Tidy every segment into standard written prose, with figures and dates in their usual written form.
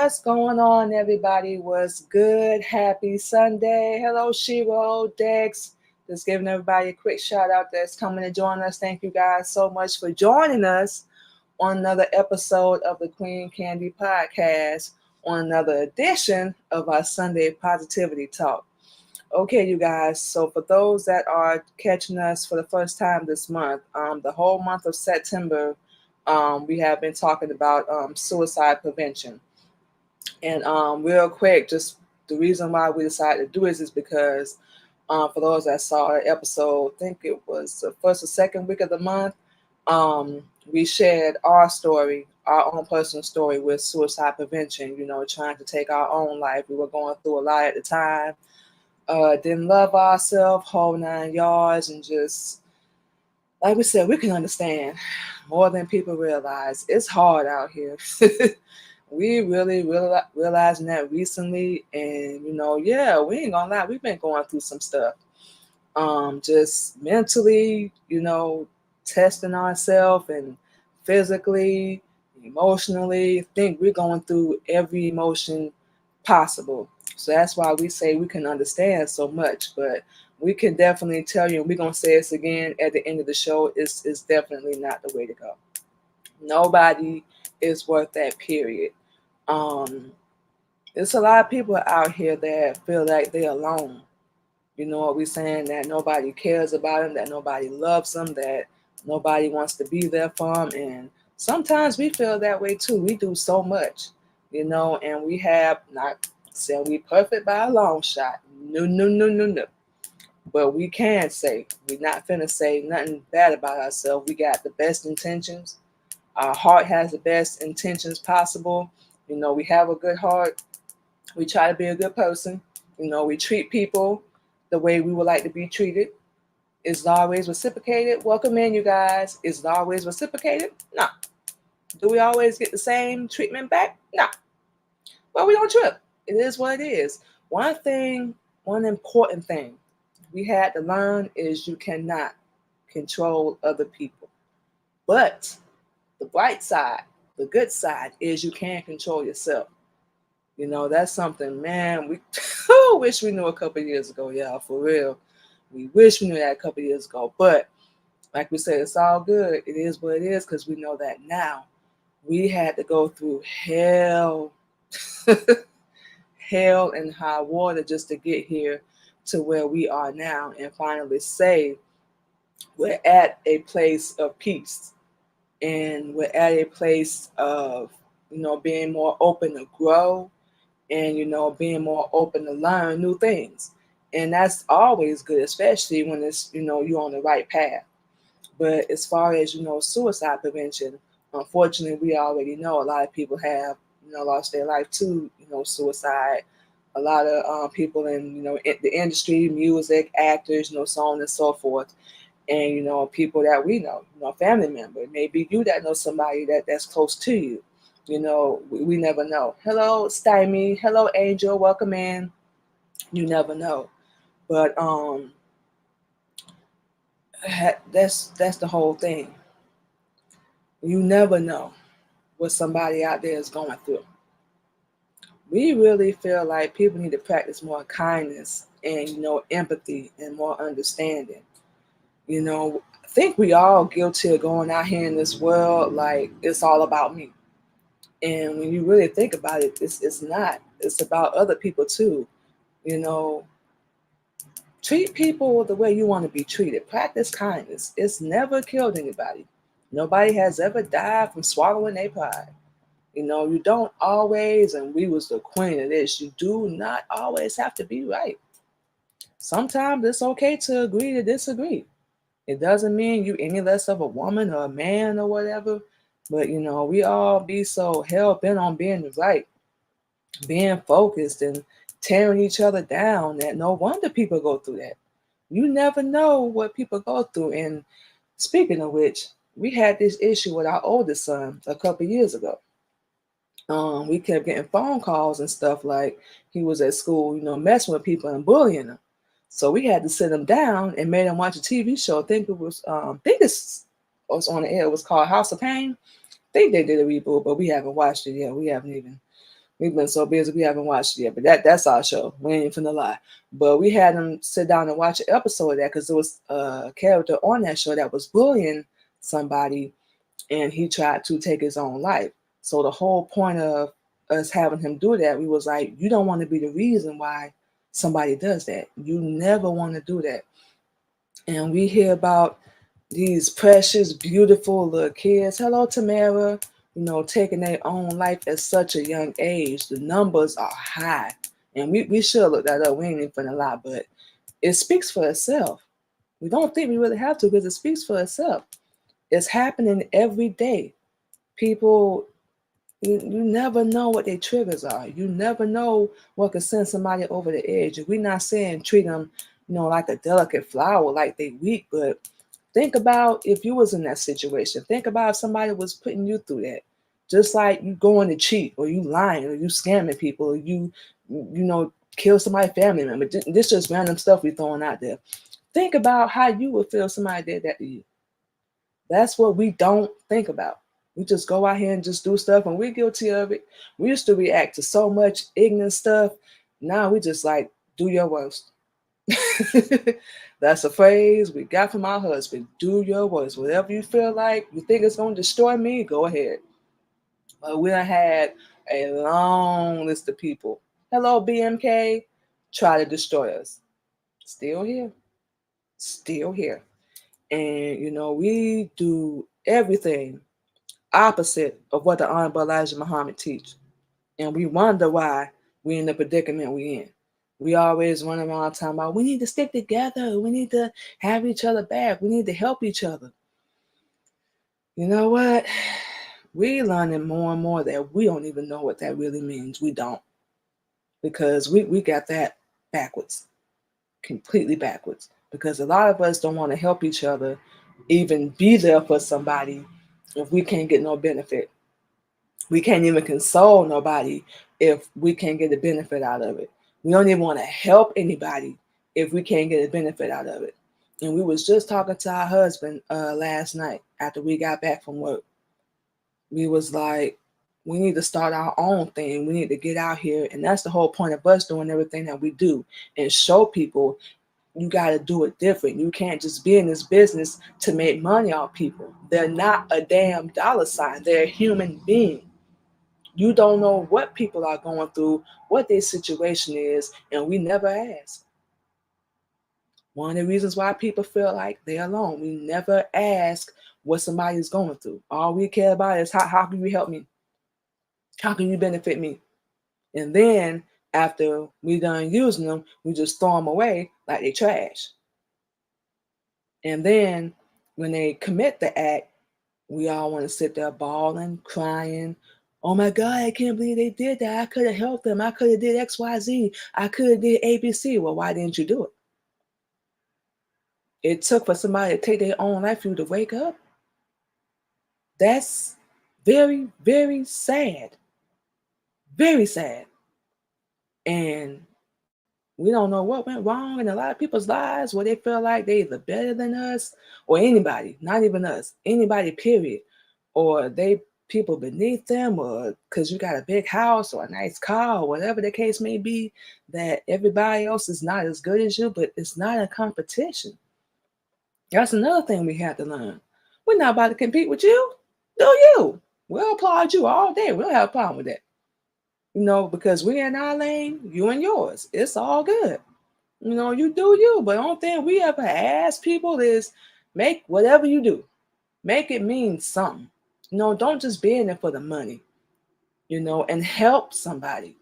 What's going on, everybody? What's good? Happy Sunday. Hello, Shiro, Dex. Just giving everybody a quick shout out that's coming to join us. Thank you guys so much for joining us on another episode of the Queen Candy Podcast, on another edition of our Sunday Positivity Talk. Okay, you guys. So for those that are catching us for the first time this month, the whole month of September, we have been talking about suicide prevention. And real quick, just the reason why we decided to do this is because for those that saw our episode, I think it was the first or second week of the month, we shared our story, our own personal story with suicide prevention, trying to take our own life. We were going through a lot at the time. Didn't love ourselves, whole 9 yards, and just like we said, we can understand more than people realize. It's hard out here. We really realizing that recently, and yeah, we ain't gonna lie, we've been going through some stuff. Just mentally, testing ourselves and physically, emotionally. I think we're going through every emotion possible. So that's why we say we can understand so much, but we can definitely tell you, and we're gonna say this again at the end of the show, it's definitely not the way to go. Nobody is worth that, period. Um, there's a lot of people out here that feel like they're alone. You know what we're saying? That nobody cares about them, that nobody loves them, that nobody wants to be there for them. And sometimes we feel that way too. We do so much, and we have not said we perfect by a long shot. No, no, no, no, no. But we can say, we're not finna say nothing bad about ourselves. We got the best intentions. Our heart has the best intentions possible. We have a good heart. We try to be a good person. We treat people the way we would like to be treated. Is it always reciprocated? Welcome in, you guys. Is it always reciprocated? No. Do we always get the same treatment back? No. Well, we don't trip. It is what it is. One important thing we had to learn is you cannot control other people. But the bright side, the good side, is you can control yourself. That's something, man, we wish we knew a couple of years ago, y'all, for real. We wish we knew that a couple of years ago. But like we said, it's all good. It is what it is, because we know that now. We had to go through hell, hell and high water just to get here to where we are now and finally say we're at a place of peace, and we're at a place of being more open to grow, and being more open to learn new things. And that's always good, especially when it's you're on the right path. But as far as suicide prevention, unfortunately, we already know a lot of people have lost their life to suicide. A lot of people in in the industry, music, actors, so on and so forth. And people that we know, family member, maybe you that know somebody that's close to you. We never know. Hello, Stymie. Hello, Angel. Welcome in. You never know. But that's the whole thing. You never know what somebody out there is going through. We really feel like people need to practice more kindness and empathy and more understanding. I think we all guilty of going out here in this world like it's all about me. And when you really think about it, it's not. It's about other people too. You know, treat people the way you want to be treated. Practice kindness. It's never killed anybody. Nobody has ever died from swallowing their pride. You don't always, and we was the queen of this, you do not always have to be right. Sometimes it's okay to agree to disagree. It doesn't mean you any less of a woman or a man or whatever. But we all be so hell bent on being right, being focused and tearing each other down that no wonder people go through that. You never know what people go through. And speaking of which, we had this issue with our oldest son a couple years ago. We kept getting phone calls and stuff like he was at school, messing with people and bullying them. So we had to sit him down and made him watch a TV show. I think it was, was on the air. It was called House of Pain. I think they did a reboot, but we haven't watched it yet. We haven't even We've been so busy we haven't watched it yet, but that's our show. We ain't finna lie. But we had them sit down and watch an episode of that because there was a character on that show that was bullying somebody, and he tried to take his own life. So the whole point of us having him do that, we was like, you don't want to be the reason why somebody does that. You never want to do that. And we hear about these precious, beautiful little kids. Hello, Tamara. Taking their own life at such a young age. The numbers are high. And we should look that up. We ain't even finna lie, but it speaks for itself. We don't think we really have to because it speaks for itself. It's happening every day. People, you never know what their triggers are. You never know what could send somebody over the edge. We're not saying treat them, like a delicate flower, like they weak, but think about if you was in that situation. Think about if somebody was putting you through that. Just like you going to cheat or you lying or you scamming people or you kill somebody's family member. This just random stuff we throwing out there. Think about how you would feel if somebody did that to you. That's what we don't think about. We just go out here and just do stuff, and we're guilty of it. We used to react to so much ignorant stuff. Now we just like, do your worst. That's a phrase we got from our husband. Do your worst. Whatever you feel like, you think it's going to destroy me, go ahead. But we done had a long list of people. Hello, BMK. Try to destroy us. Still here. Still here. And, we do everything opposite of what the Honorable Elijah Muhammad teach. And we wonder why we in the predicament we in. We always run around talking about we need to stick together. We need to have each other back. We need to help each other. You know what? We learning more and more that we don't even know what that really means. We don't. Because we got that backwards. Completely backwards. Because a lot of us don't want to help each other, even be there for somebody if we can't get no benefit. We can't even console nobody if we can't get a benefit out of it. We don't even want to help anybody if we can't get a benefit out of it. And we was just talking to our husband last night after we got back from work. We was like, we need to start our own thing. We need to get out here. And that's the whole point of us doing everything that we do and show people you got to do it different. You can't just be in this business to make money off people. They're not a damn dollar sign. They're a human being. You don't know what people are going through, what their situation is, and we never ask. One of the reasons why people feel like they're alone, we never ask what somebody's going through. All we care about is how can you help me? How can you benefit me? And then after we done using them, we just throw them away like they trash. And then when they commit the act, we all want to sit there bawling, crying. Oh my God, I can't believe they did that. I could have helped them. I could have did XYZ. I could have did ABC. Well, why didn't you do it? It took for somebody to take their own life for you to wake up. That's very, very sad. Very sad. And we don't know what went wrong in a lot of people's lives where they feel like they either better than us or anybody, not even us, anybody, period. Or they people beneath them, or because you got a big house or a nice car or whatever the case may be, that everybody else is not as good as you, but it's not a competition. That's another thing we have to learn. We're not about to compete with you. Do you? We'll applaud you all day. We don't have a problem with that. Because we're in our lane, you and yours. It's all good. You do you. But the only thing we ever ask people is make whatever you do, make it mean something. Don't just be in it for the money, and help somebody.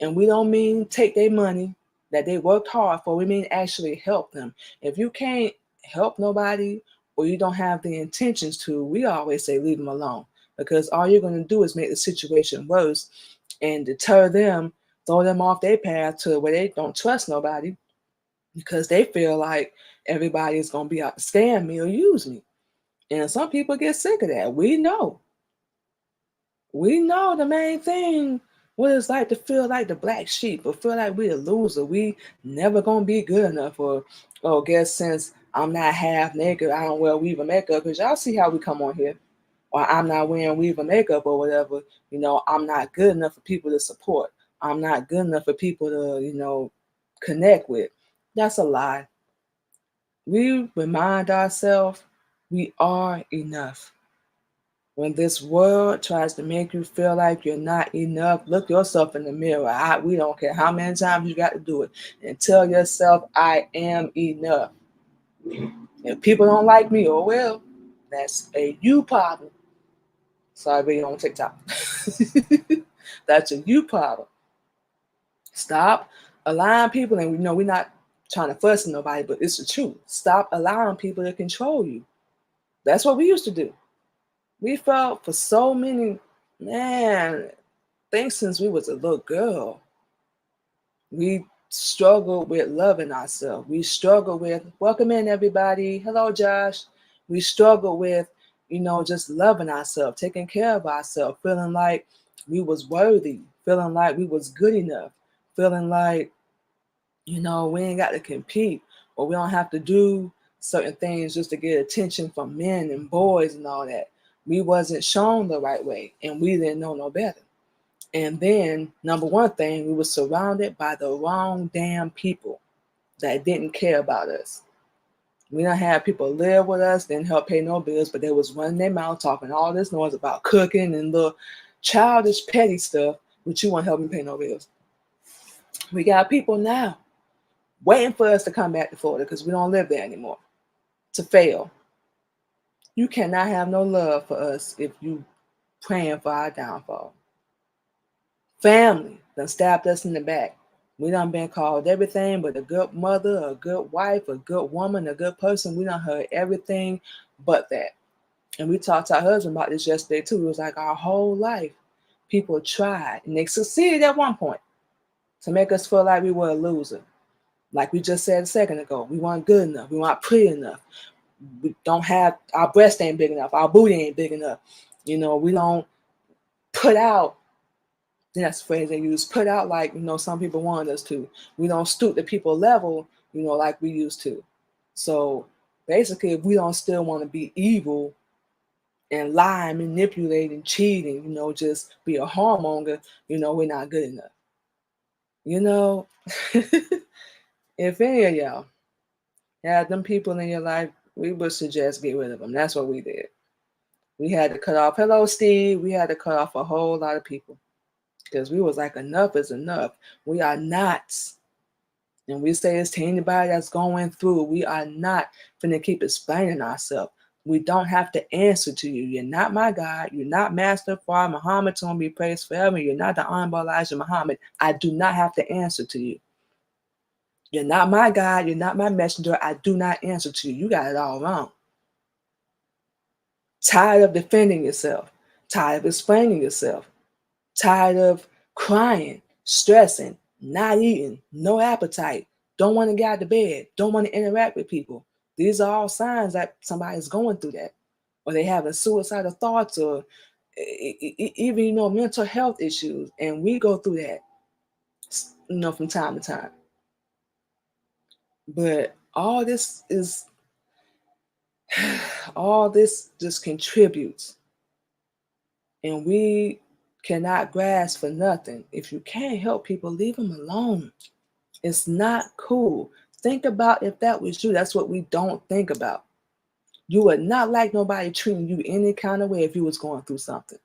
And we don't mean take their money that they worked hard for. We mean actually help them. If you can't help nobody or you don't have the intentions to, we always say leave them alone, because all you're going to do is make the situation worse and deter them, throw them off their path to where they don't trust nobody because they feel like everybody's going to be out to scam me or use me. And some people get sick of that. We know. We know the main thing, what it's like to feel like the black sheep or feel like we a loser. We never gonna be good enough. Or guess since I'm not half naked, I don't wear weave or makeup. Because y'all see how we come on here. or I'm not wearing weave or makeup or whatever, I'm not good enough for people to support. I'm not good enough for people to, connect with. That's a lie. We remind ourselves we are enough. When this world tries to make you feel like you're not enough, look yourself in the mirror. We don't care how many times you got to do it, and tell yourself, I am enough. If people don't like me, oh well, that's a you problem. Sorry, being on TikTok. That's a you problem. Stop allowing people, and we know we're not trying to fuss at nobody, but it's the truth. Stop allowing people to control you. That's what we used to do. We felt for so many, man, things since we was a little girl. We struggle with loving ourselves. We struggle with, welcome in everybody. Hello, Josh. We struggle with, just loving ourselves, taking care of ourselves, feeling like we was worthy, feeling like we was good enough, feeling like, we ain't got to compete, or we don't have to do certain things just to get attention from men and boys and all that. We wasn't shown the right way, and we didn't know no better. And then, number one thing, we were surrounded by the wrong damn people that didn't care about us. We don't have people live with us, didn't help pay no bills, but they was running their mouth talking all this noise about cooking and little childish petty stuff, but you won't help me pay no bills. We got people now waiting for us to come back to Florida because we don't live there anymore, to fail. You cannot have no love for us if you praying for our downfall. Family done stabbed us in the back. We done been called everything but a good mother, a good wife, a good woman, a good person. We done heard everything but that. And we talked to our husband about this yesterday too. It was like our whole life, people tried and they succeeded at one point to make us feel like we were a loser. Like we just said a second ago, we weren't good enough. We weren't pretty enough. We don't have, our breast ain't big enough. Our booty ain't big enough. We don't put out, that's the phrase they use, put out like, some people want us to. We don't stoop to people level, like we used to. So basically, if we don't still want to be evil and lie, manipulate and cheat and, just be a whoremonger, we're not good enough. If any of y'all had them people in your life, we would suggest get rid of them. That's what we did. We had to cut off, hello, Steve. We had to cut off a whole lot of people because we was like, enough is enough. We are not. And we say this to anybody that's going through, we are not finna keep explaining ourselves. We don't have to answer to you. You're not my God. You're not Master Far Muhammad, to be praised forever. You're not the Honorable Elijah Muhammad. I do not have to answer to you. You're not my God. You're not my messenger. I do not answer to you. You got it all wrong. Tired of defending yourself. Tired of explaining yourself. Tired of crying, stressing, not eating, no appetite, don't want to get out of bed, don't want to interact with people. These are all signs that somebody's going through that, or they having suicidal thoughts, or even mental health issues, and we go through that, from time to time. But all this just contributes, and we cannot grasp for nothing. If you can't help people, leave them alone. It's not cool. Think about if that was you. That's what we don't think about. You would not like nobody treating you any kind of way if you was going through something.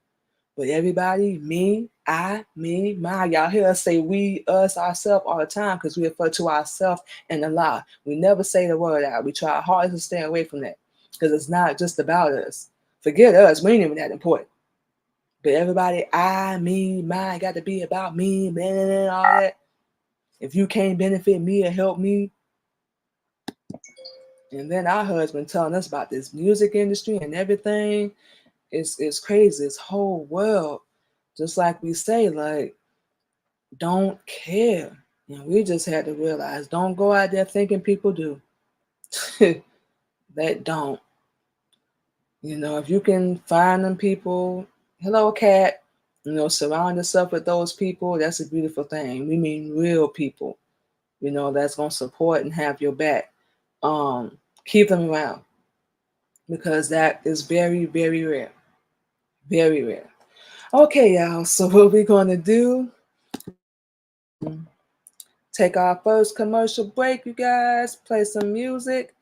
But everybody, me, I, me, my, y'all hear us say we, us, ourselves all the time because we refer to ourselves and Allah. We never say the word out. We try hard to stay away from that because it's not just about us. Forget us. We ain't even that important. But everybody, I, me, my, got to be about me, man, all that. If you can't benefit me or help me. And then our husband telling us about this music industry and everything. It's crazy. This whole world, just like we say, like, don't care. And we just had to realize, don't go out there thinking people do. They don't. If you can find them people, hello, cat, surround yourself with those people, that's a beautiful thing. We mean real people, that's going to support and have your back. Keep them around because that is very, very rare. Very rare. Okay, y'all. So what we're gonna do? Take our first commercial break, you guys. Play some music.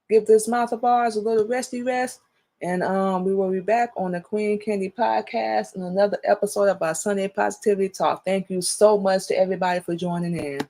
Give this mouth of ours a little resty rest. And we will be back on the Queen Candy Podcast in another episode of our Sunday Positivity Talk. Thank you so much to everybody for joining in.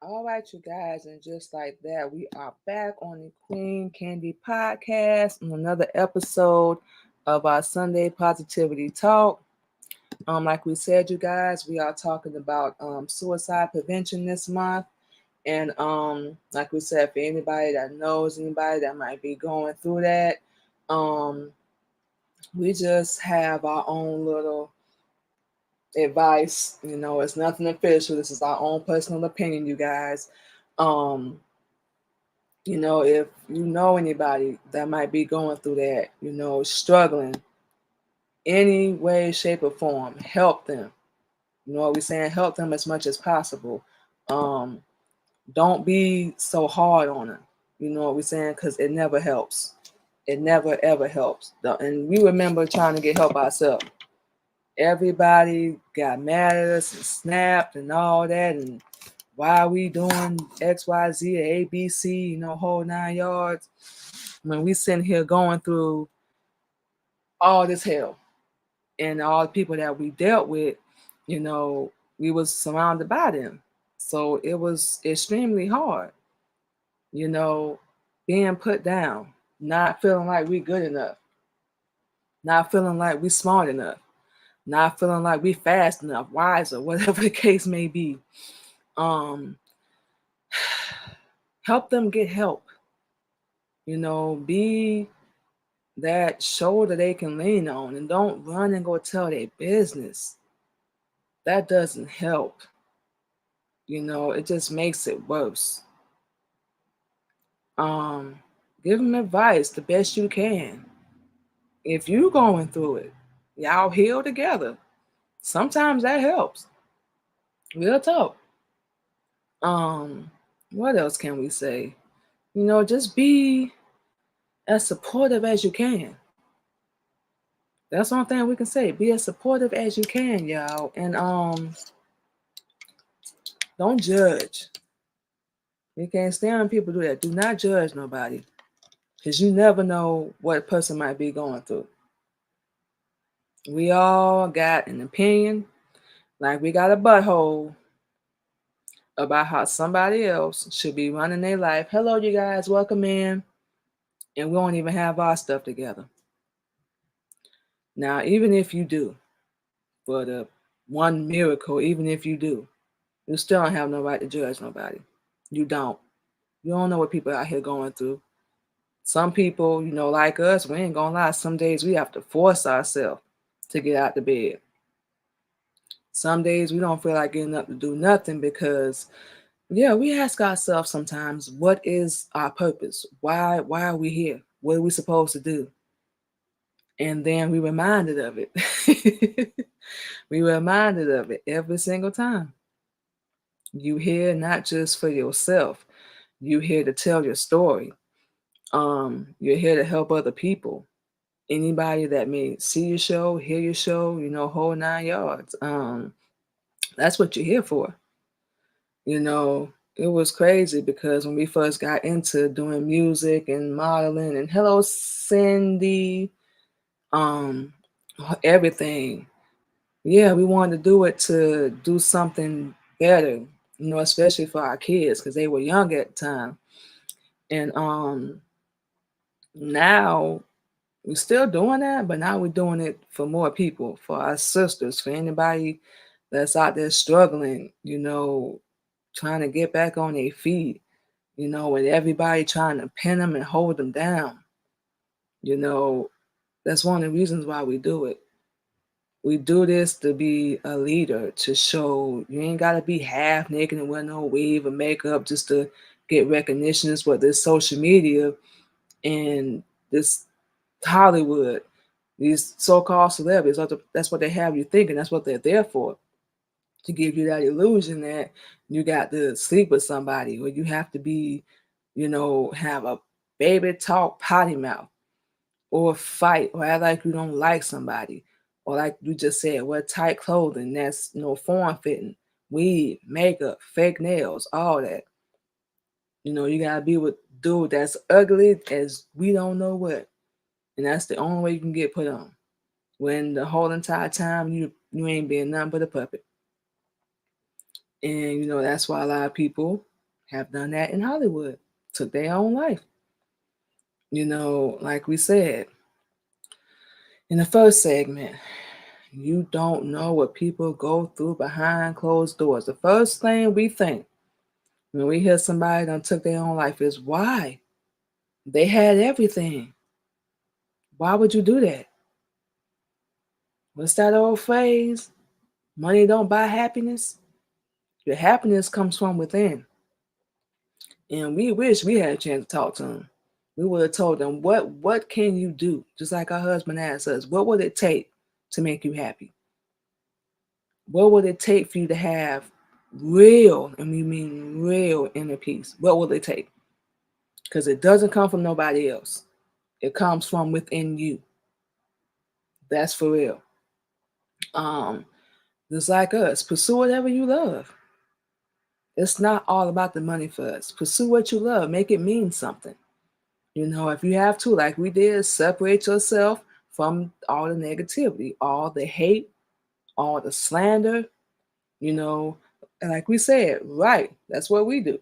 All right, you guys, and just like that, we are back on the Queen Candy Podcast on another episode of our Sunday Positivity Talk. Like we said, you guys, we are talking about suicide prevention this month. And like we said, for anybody that knows anybody that might be going through that, we just have our own little advice. It's nothing official. This is our own personal opinion, you guys. If you know anybody that might be going through that, struggling any way, shape, or form, help them. You know what we're saying? Help them as much as possible. Don't be so hard on them. You know what we're saying? Because it never helps. It never, ever helps. And we remember trying to get help ourselves. Everybody got mad at us and snapped and all that. And why are we doing X, Y, Z, or A, B, C, whole 9 yards? When we sitting here going through all this hell and all the people that we dealt with, You know, we was surrounded by them. So it was extremely hard, you know, being put down, not feeling like we good enough, not feeling like we smart enough, not feeling like we fast enough, wise, or whatever the case may be. Um, help them get help. You know, be that shoulder they can lean on, and don't run and go tell their business. That doesn't help. You know, it just makes it worse. Um, give them advice the best you can. If you going through it, y'all heal together. Sometimes that helps. Real talk. Um, what else can we say? You know, just be as supportive as you can. That's one thing we can say. Be as supportive as you can, y'all. And don't judge. You can't stand when people do that. Do not judge nobody. Because you never know what a person might be going through. We all got an opinion, like we got a butthole about how somebody else should be running their life. Hello, you guys, welcome in. And we don't even have our stuff together. Now, even if you do, for the one miracle, even if you do, you still don't have no right to judge nobody. You don't. You don't know what people out here going through. Some people, you know, like us, we ain't gonna lie, some days we have to force ourselves to get out the bed. Some days we don't feel like getting up to do nothing because, yeah, we ask ourselves sometimes, what is our purpose? Why are we here? What are we supposed to do? And then we reminded of it. We reminded of it every single time. You here not just for yourself. You here to tell your story. You're here to help other people. Anybody that may see your show, hear your show, you know, whole 9 yards. That's what you're here for. You know, it was crazy because when we first got into doing music and modeling, and hello Cindy, um, everything. Yeah, we wanted to do it to do something better, you know, especially for our kids because they were young at the time. And now we're still doing that, but now we're doing it for more people, for our sisters, for anybody that's out there struggling, you know, trying to get back on their feet, you know, with everybody trying to pin them and hold them down. You know, that's one of the reasons why we do it. We do this to be a leader, to show you ain't got to be half naked and wear no weave or makeup just to get recognition. It's what this social media and this Hollywood, these so-called celebrities, that's what they have you thinking. That's what they're there for, to give you that illusion that you got to sleep with somebody or you have to be, you know, have a baby talk potty mouth or fight or act like you don't like somebody or like you just said, wear tight clothing that's, you know, form fitting, weave, makeup, fake nails, all that. You know, you gotta be with dude that's ugly as we don't know what, and that's the only way you can get put on. When the whole entire time you ain't being nothing but a puppet. And you know, that's why a lot of people have done that in Hollywood, took their own life. You know, like we said in the first segment, you don't know what people go through behind closed doors. The first thing we think when we hear somebody done took their own life is why? They had everything. Why would you do that? What's that old phrase? Money don't buy happiness. Your happiness comes from within. And we wish we had a chance to talk to them. We would have told them, what can you do? Just like our husband asked us, what would it take to make you happy? What would it take for you to have real, and we mean real inner peace? What will it take? Because it doesn't come from nobody else. It comes from within you. That's for real. Um, just like us, pursue whatever you love. It's not all about the money for us. Pursue what you love. Make it mean something. You know, if you have to, like we did, separate yourself from all the negativity, all the hate, all the slander. you know, and like we said, right, that's what we do.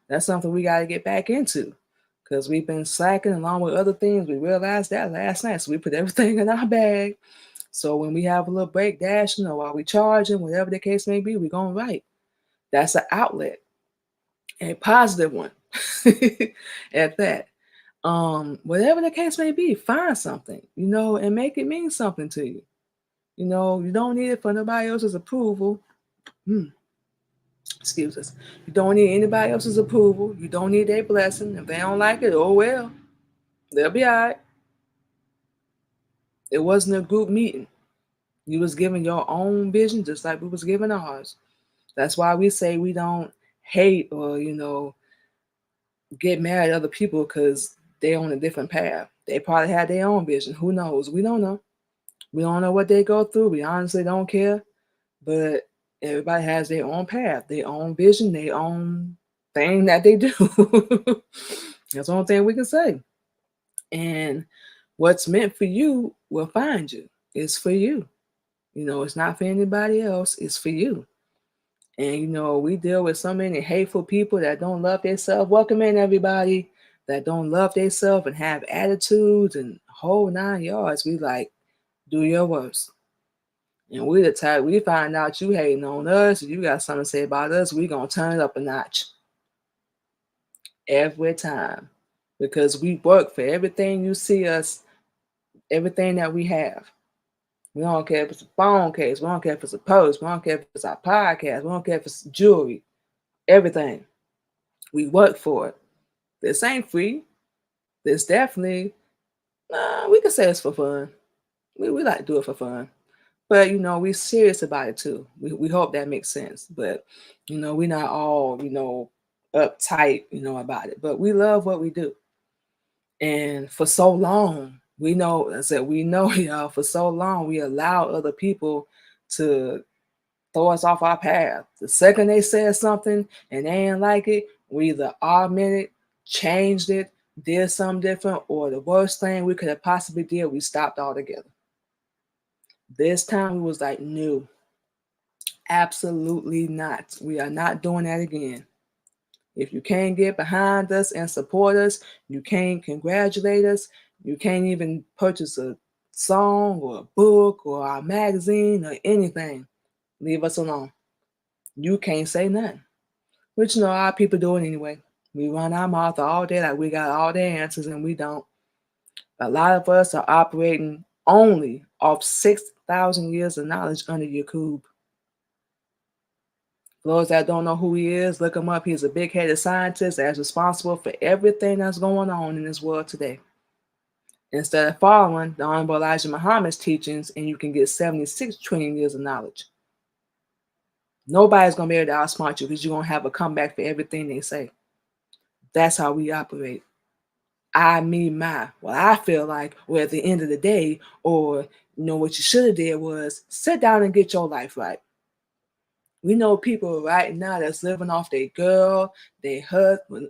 That's something we got to get back into because we've been slacking along with other things. We realized that last night, so we put everything in our bag. So when we have a little break dashing or while we charging, whatever the case may be, we're going to write. That's an outlet, a positive one at that. Whatever the case may be, find something, and make it mean something to you. You don't need it for nobody else's approval. Hmm, excuse us. You don't need anybody else's approval. You don't need their blessing. If they don't like it, oh well, they'll be all right. It wasn't a group meeting. You was giving your own vision just like we was giving ours. That's why we say we don't hate or, get mad at other people because they on a different path. They probably had their own vision. Who knows? We don't know. We don't know what they go through. We honestly don't care. But everybody has their own path, their own vision, their own thing that they do. That's the only thing we can say. And what's meant for you will find you. It's for you. It's not for anybody else. It's for you. And we deal with so many hateful people that don't love themselves. Welcome in everybody that don't love themselves and have attitudes and whole 9 yards. We like, do your worst. And we the type, we find out you hating on us, you got something to say about us, we gonna turn it up a notch. Every time. Because we work for everything you see us, everything that we have. We don't care if it's a phone case, we don't care if it's a post, we don't care if it's our podcast, we don't care if it's jewelry, everything. We work for it. This ain't free. This definitely, we can say it's for fun. We like to do it for fun. But we're serious about it too. We hope that makes sense. But we're not all uptight about it. But we love what we do. And for so long, y'all, for so long we allow other people to throw us off our path. The second they said something and they ain't like it, we either augmented, changed it, did something different, or the worst thing we could have possibly did, we stopped altogether. This time we was like, no, absolutely not. We are not doing that again. If you can't get behind us and support us, you can't congratulate us, you can't even purchase a song or a book or a magazine or anything, leave us alone. You can't say nothing. Which our people do it anyway. We run our mouth all day like we got all the answers and we don't. A lot of us are operating only off 6,000 years of knowledge under Yakub. For those that don't know who he is, look him up. He's a big-headed scientist that's responsible for everything that's going on in this world today. Instead of following the Honorable Elijah Muhammad's teachings, and you can get 76 trillion years of knowledge. Nobody's going to be able to outsmart you because you're going to have a comeback for everything they say. That's how we operate. I, me, my. Well, I feel like, well, at the end of the day, or, what you should have did was sit down and get your life right. We know people right now that's living off their girl, their husband,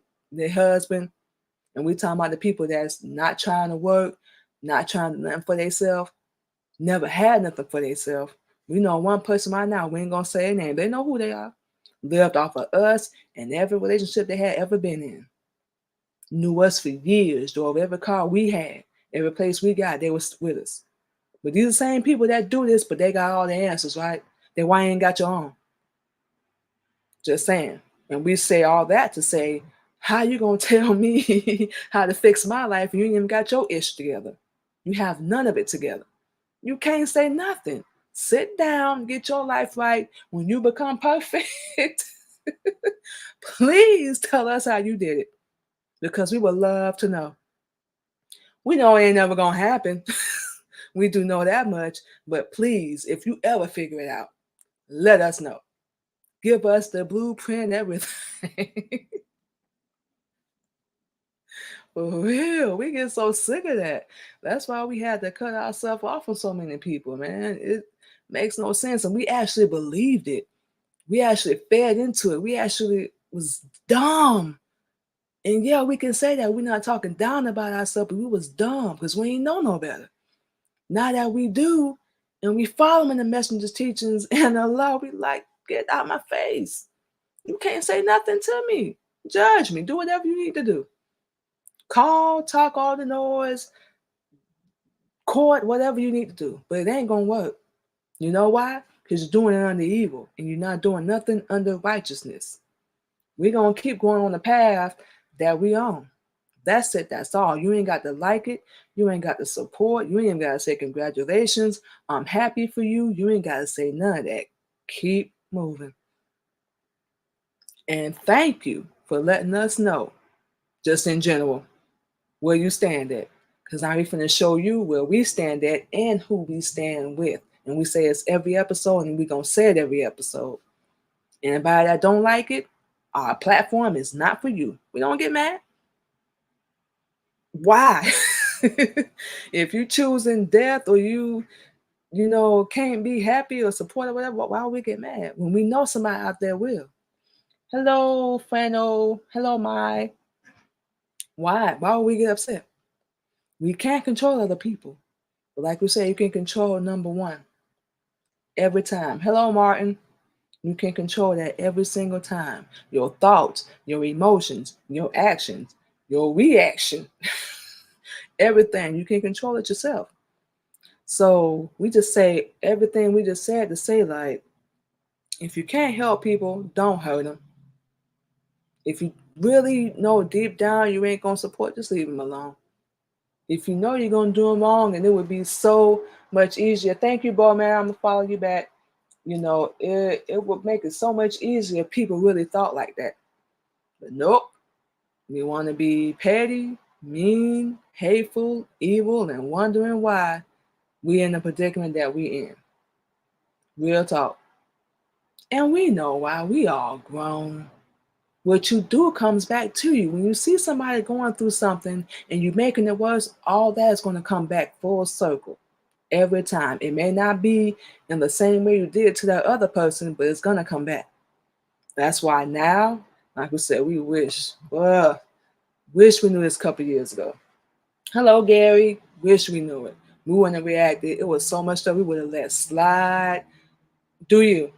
and we talking about the people that's not trying to work, not trying to do nothing for themselves, never had nothing for themselves. We know one person right now, we ain't gonna say their name, they know who they are, lived off of us and every relationship they had ever been in. Knew us for years, drove every car we had, every place we got, they was with us. But these are the same people that do this, but they got all the answers, right? Then why ain't got your own? Just saying. And we say all that to say, how you gonna tell me how to fix my life and you ain't even got your ish together? You have none of it together. You can't say nothing. Sit down, get your life right. When you become perfect, please tell us how you did it. Because we would love to know. We know it ain't never gonna happen. We do know that much. But please, if you ever figure it out, let us know. Give us the blueprint, everything. For real, we get so sick of that. That's why we had to cut ourselves off from so many people, man. It makes no sense. And we actually believed it. We actually fed into it. We actually was dumb. And yeah, we can say that we're not talking down about ourselves, but we was dumb because we ain't know no better. Now that we do, And we following the messenger's teachings and Allah, we like, get out my face. You can't say nothing to me. Judge me. Do whatever you need to do. Call, talk all the noise, court, whatever you need to do. But it ain't going to work. You know why? Because you're doing it under evil and you're not doing nothing under righteousness. We're going to keep going on the path that we on. That's it. That's all. You ain't got to like it. You ain't got to support. You ain't even got to say congratulations. I'm happy for you. You ain't got to say none of that. Keep moving. And thank you for letting us know, just in general, where you stand at. Because now we're finna show you where we stand at and who we stand with. And we say it's every episode, and we're going to say it every episode. Anybody that don't like it, our platform is not for you. We don't get mad. Why? If you choosing death or you can't be happy or support or whatever, why would we get mad when we know somebody out there will? Hello, Fano. Hello, Mai. Why? Why would we get upset? We can't control other people. But like we say, you can control number one every time. Hello, Martin. You can control that every single time. Your thoughts, your emotions, your actions, your reaction, everything. You can control it yourself. So we just say everything we just said to say, like, if you can't help people, don't hurt them. If you really know deep down you ain't going to support, just leave them alone. If you know you're going to do them wrong, and it would be so much easier. Thank you, bro, man. I'm going to follow you back. It would make it so much easier if people really thought like that. But nope. We want to be petty, mean, hateful, evil, and wondering why we in the predicament that we in. Real talk. And we know why. We all grown. What you do comes back to you. When you see somebody going through something and you making it worse, all that is going to come back full circle every time. It may not be in the same way you did to that other person, but it's going to come back. That's why now, like we said, we wish we knew this a couple years ago. Hello, Gary. Wish we knew it. We wouldn't have reacted. It was so much stuff we would have let slide. Do you?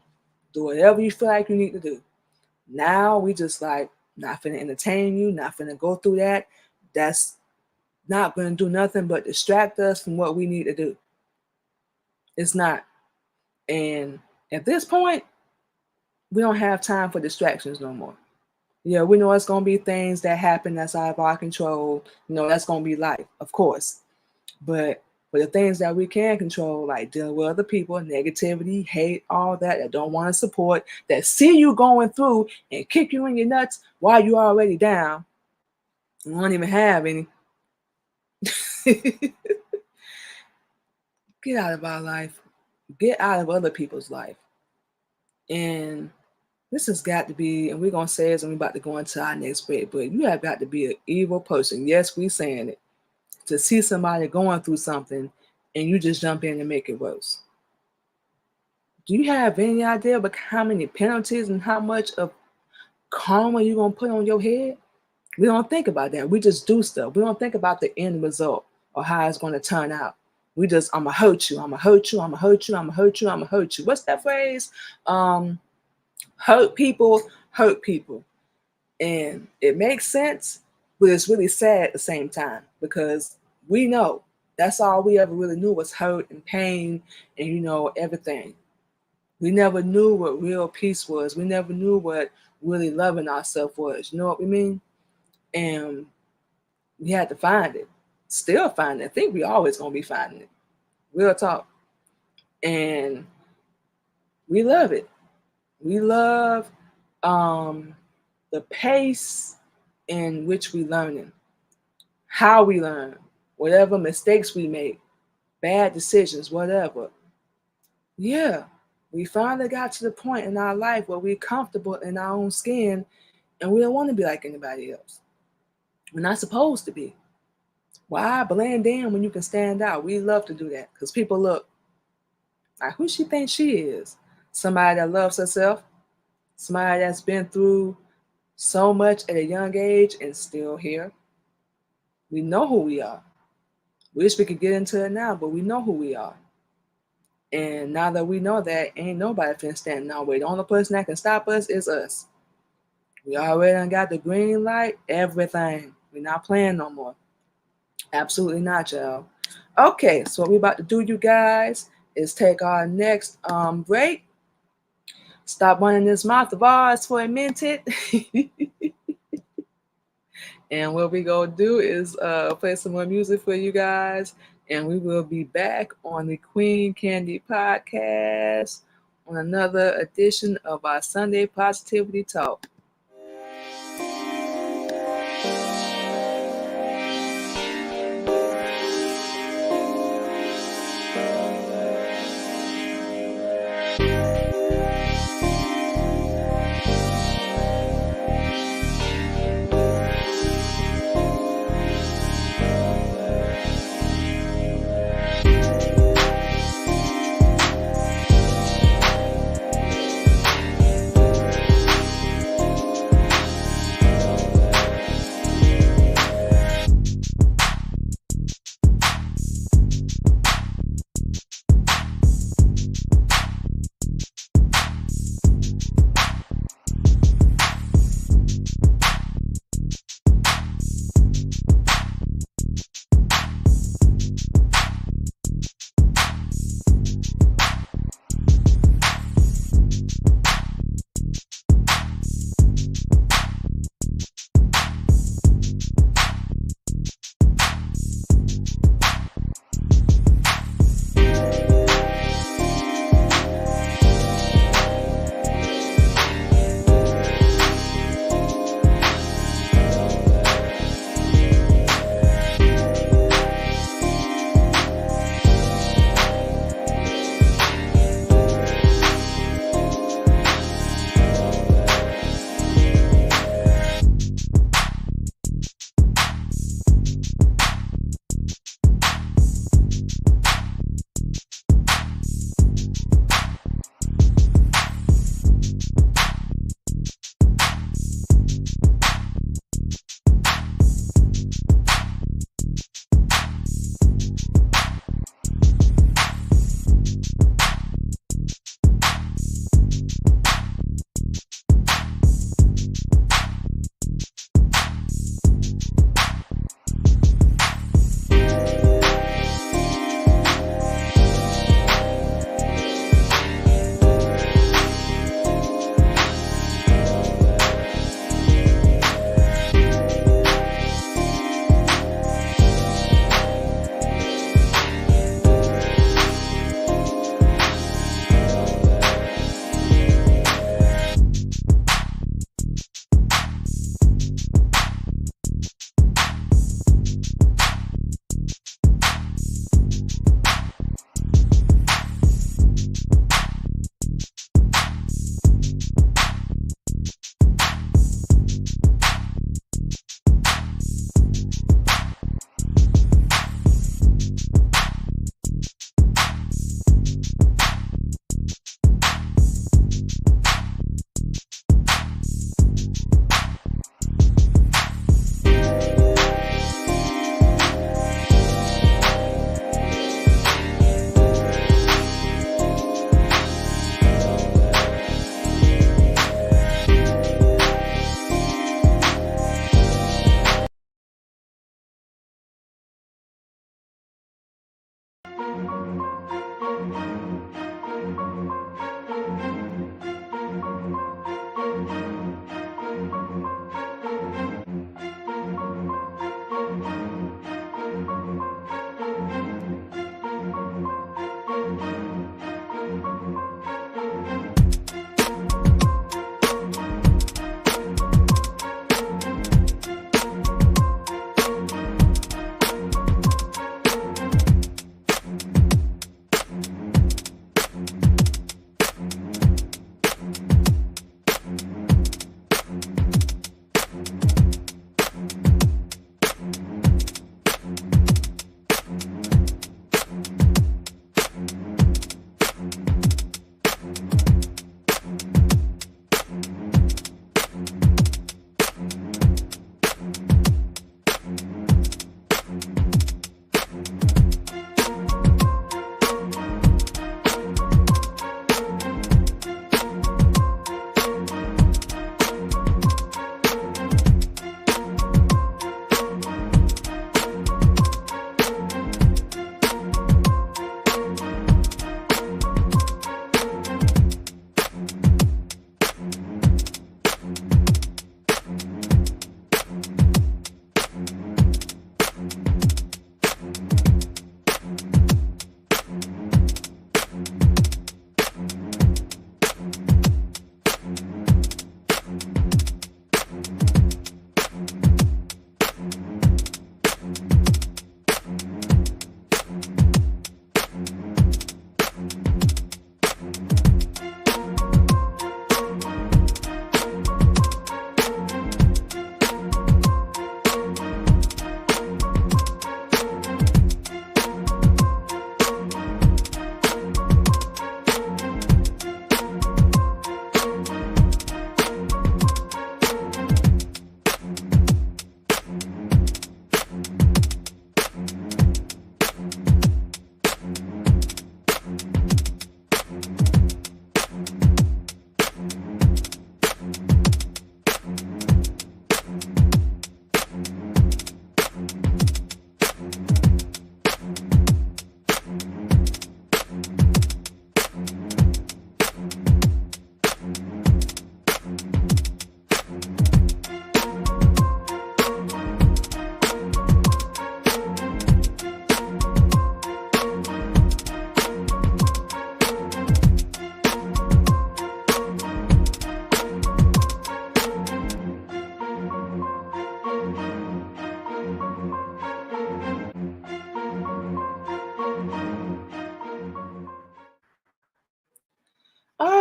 Do whatever you feel like you need to do. Now we just like, not finna entertain you, not finna go through that. That's not gonna do nothing but distract us from what we need to do. It's not. And at this point, we don't have time for distractions no more. Yeah, we know it's gonna be things that happen that's out of our control. That's gonna be life, of course. But for the things that we can control, like dealing with other people, negativity, hate, all that don't want to support, that see you going through and kick you in your nuts while you're already down, you don't even have any. Get out of our life. Get out of other people's life. And this has got to be, and we're going to say this and we're about to go into our next break, but you have got to be an evil person. Yes, we're saying it. To see somebody going through something and you just jump in and make it worse. Do you have any idea about how many penalties and how much of karma you're going to put on your head? We don't think about that. We just do stuff. We don't think about the end result or how it's going to turn out. We just, I'm going to hurt you. I'm going to hurt you. I'm going to hurt you. I'm going to hurt you. I'm going to hurt you. What's that phrase? Hurt people, hurt people. And it makes sense, but it's really sad at the same time because we know that's all we ever really knew was hurt and pain and, everything. We never knew what real peace was. We never knew what really loving ourselves was. You know what we mean? And we had to find it. Still find it. I think we always going to be finding it. Real talk. And we love it. We love the pace in which we learning, how we learn, whatever mistakes we make, bad decisions, whatever. Yeah, we finally got to the point in our life where we're comfortable in our own skin and we don't want to be like anybody else. We're not supposed to be. Why blend in when you can stand out? We love to do that because people look like, who she thinks she is? Somebody that loves herself, somebody that's been through so much at a young age and still here. We know who we are. Wish we could get into it now, but we know who we are. And now that we know that, ain't nobody finna stand in our way. The only person that can stop us is us. We already done got the green light, everything. We're not playing no more. Absolutely not, y'all. Okay, so what we about to do, you guys, is take our next break. Stop running this mouth of ours for a minute. And what we gonna do is play some more music for you guys. And we will be back on the Queen Candy Podcast on another edition of our Sunday Positivity Talk.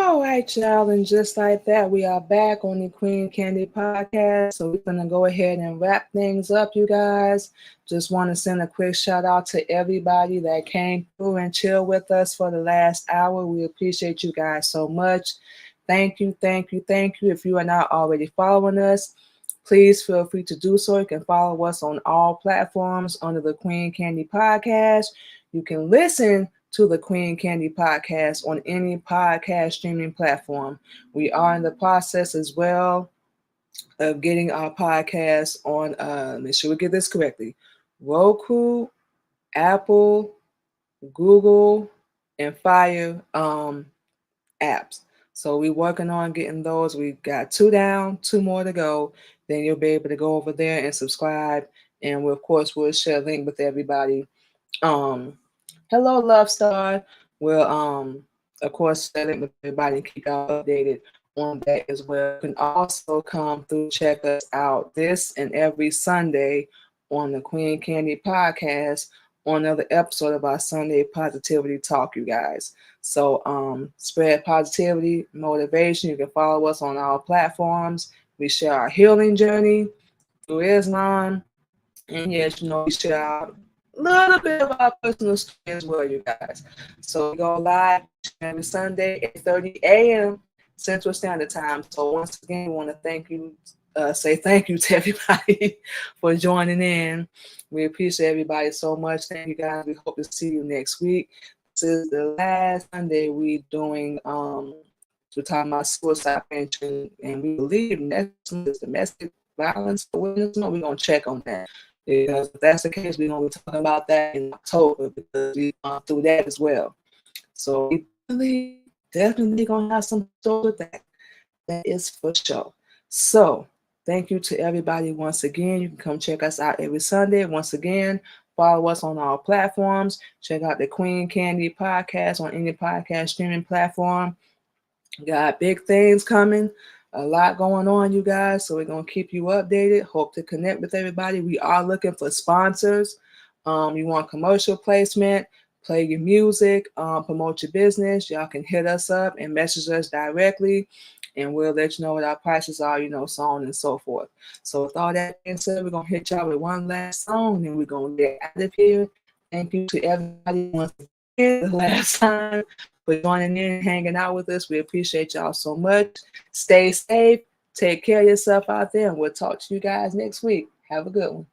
All right, y'all, and just like that, we are back on the Queen Candy Podcast. So we're gonna go ahead and wrap things up, you guys. Just want to send a quick shout out to everybody that came through and chilled with us for the last hour. We appreciate you guys so much. Thank you, thank you, thank you. If you are not already following us, please feel free to do so. You can follow us on all platforms under the Queen Candy Podcast. You can listen to the Queen Candy Podcast on any podcast streaming platform. We are in the process as well of getting our podcast on, make sure we get this correctly, Roku, Apple, Google, and Fire apps. So we're working on getting those. We got 2 down, 2 more to go. Then you'll be able to go over there and subscribe. And of course, we'll share a link with everybody. Hello, Love Star. We'll of course share it with everybody and keep y'all updated on that as well. You can also come through, check us out this and every Sunday on the Queen Candy Podcast on another episode of our Sunday Positivity Talk, you guys. So spread positivity, motivation. You can follow us on our platforms. We share our healing journey through Islam. And yes, we share a little bit of our personal story as well, you guys. So we go live every Sunday at 8:30 a.m. Central Standard Time. So once again, we want to say thank you to everybody for joining in. We appreciate everybody so much. Thank you guys. We hope to see you next week. This is the last Sunday we're doing we're talking about suicide prevention, and we believe next month is domestic violence awareness month. We're gonna check on that. Because if that's the case, we're gonna be talking about that in October because we've gone through that as well. So we definitely gonna have some stories with that. That is for sure. So thank you to everybody once again. You can come check us out every Sunday. Once again, follow us on our platforms. Check out the Queen Candy Podcast on any podcast streaming platform. Got big things coming, a lot going on, you guys. So we're gonna keep you updated. Hope to connect with everybody. We are looking for sponsors. You want commercial placement, play your music, promote your business. Y'all can hit us up and message us directly, and we'll let you know what our prices are, so on and so forth. So with all that being said, we're gonna hit y'all with one last song, and we're gonna get out of here. Thank you to everybody once again the last time for joining in and hanging out with us. We appreciate y'all so much. Stay safe. Take care of yourself out there, and we'll talk to you guys next week. Have a good one.